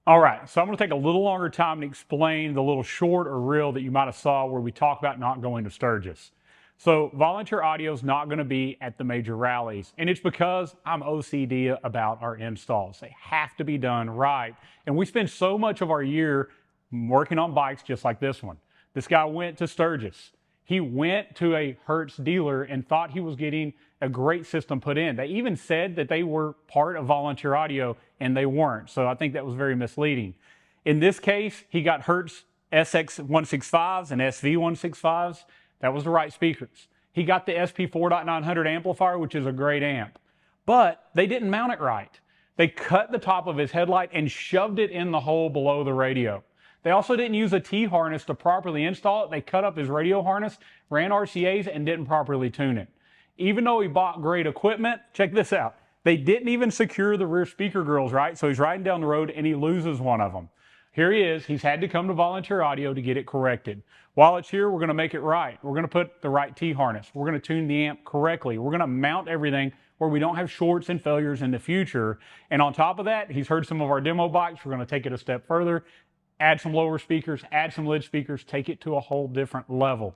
All right, so I'm going to take a little longer time to explain the little short or reel that you might have saw where we talk about not going to Sturgis. So volunteer audio is not going to be at the major rallies, and it's because I'm OCD about our installs. They have to be done right, and we spend so much of our year working on bikes just like this one. This guy went to Sturgis. He went to a Hertz dealer and thought he was getting a great system put in. They even said that they were part of volunteer audio, and they weren't. So I think that was very misleading. In this case, he got Hertz SX165s and SV165s. That was the right speakers. He got the SP 4.900 amplifier, which is a great amp. But they didn't mount it right. They cut the top of his headlight and shoved it in the hole below the radio. They also didn't use a T-harness to properly install it. They cut up his radio harness, ran RCAs, and didn't properly tune it. Even though he bought great equipment, check this out. They didn't even secure the rear speaker grills right, so he's riding down the road and he loses one of them. Here he is. He's had to come to volunteer audio to get it corrected. While it's here, we're going to make it right. We're going to put the right T-harness. We're going to tune the amp correctly. We're going to mount everything where we don't have shorts and failures in the future. And on top of that, he's heard some of our demo bikes. We're going to take it a step further, add some lower speakers, add some lid speakers, take it to a whole different level.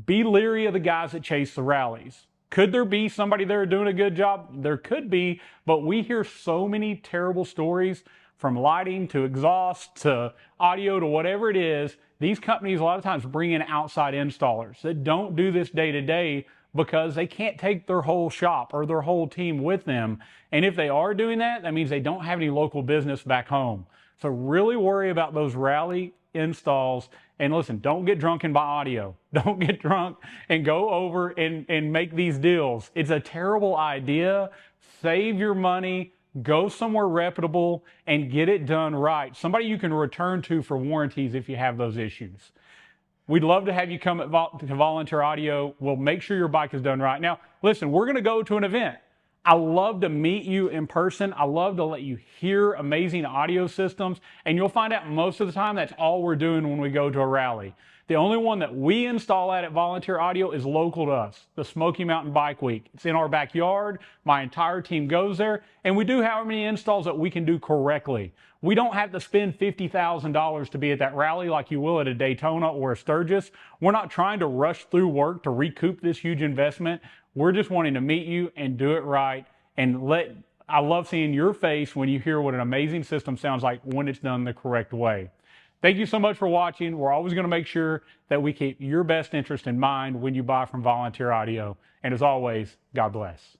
Be leery of the guys that chase the rallies. Could there be somebody there doing a good job? There could be, but we hear so many terrible stories from lighting to exhaust to audio to whatever it is. These companies a lot of times bring in outside installers that don't do this day to day because they can't take their whole shop or their whole team with them. And if they are doing that, that means they don't have any local business back home. So really worry about those rally installs. And listen, don't get drunk and buy audio. Don't get drunk and go over and make these deals. It's a terrible idea. Save your money, go somewhere reputable, and get it done right. Somebody you can return to for warranties if you have those issues. We'd love to have you come to Volunteer Audio. We'll make sure your bike is done right. Now, listen, we're going to go to an event. I love to meet you in person. I love to let you hear amazing audio systems. And you'll find out most of the time that's all we're doing when we go to a rally. The only one that we install at Volunteer Audio is local to us, the Smoky Mountain Bike Week. It's in our backyard. My entire team goes there. And we do however many installs that we can do correctly. We don't have to spend $50,000 to be at that rally like you will at a Daytona or a Sturgis. We're not trying to rush through work to recoup this huge investment. We're just wanting to meet you and do it right. And I love seeing your face when you hear what an amazing system sounds like when it's done the correct way. Thank you so much for watching. We're always going to make sure that we keep your best interest in mind when you buy from Volunteer Audio. And as always, God bless.